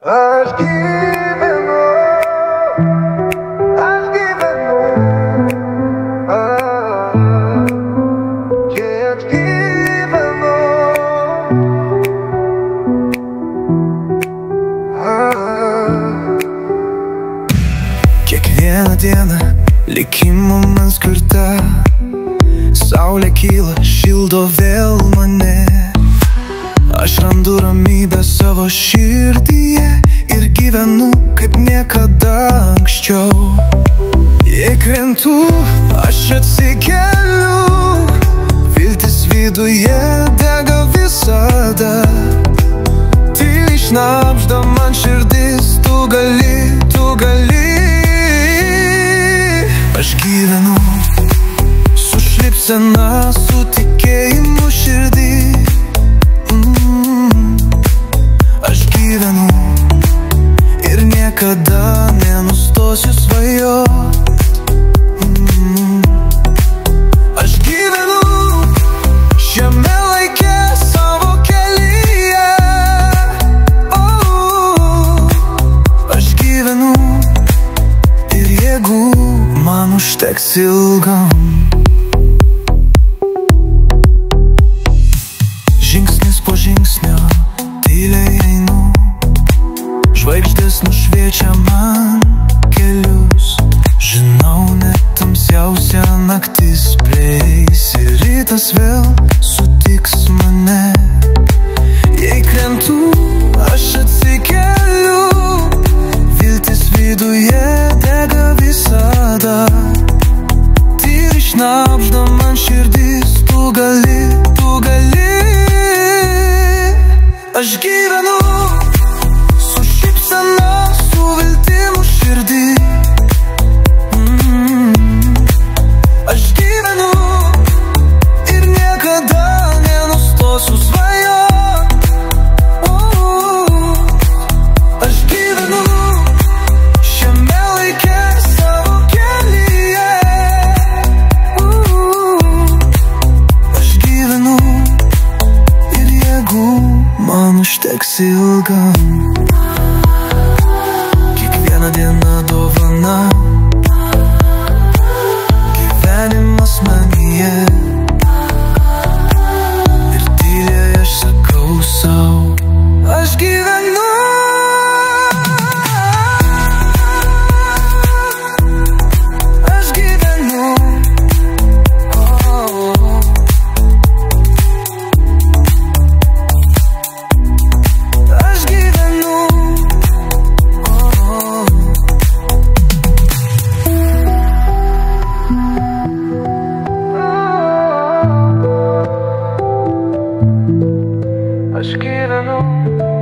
I've given up, I've given up, can't give up. Kiekvieną dieną likimo man skirta, saulė kyla, šildo vėl mane. Aš randu ramybę savo širdyje ir gyvenu kaip niekada anksčiau. Jei krentu, aš atsikeliu, viltis viduje dega visada. Tyliai šnabžda man širdis, tu gali, tu gali. Aš gyvenu su šypsena, su tikėjimu širdį. Aš gyvenu ir niekada nenustosiu svajot. Aš gyvenu šiame laike savo kelyje. Aš gyvenu ir jėgų man užteks ilgam. Žingsnis po žingsnio tyliai einu, žvaigždės nušviečia man kelius. Žinau, net tamsiausia naktis prieis ir rytas vėl sutiks mane. Jei krentu, aš atsikeliu, viltis viduje dega visada. Tyliai šnabžda man širdis, tu gali, tu gali. Aš gyvenu su šypsena, su viltimu širdį. Aš gyvenu ir niekada nenustosiu svajot. Aš gyvenu šiame laike savo kelyje. Aš gyvenu ir jėgų man užteks ilgam. Kiekviena diena dovana, gyvenimas manyje. Ir tyliai aš sakau sau, aš gyvenu. Aš gyvenu. Aš gyvenu. Aš gyvenu.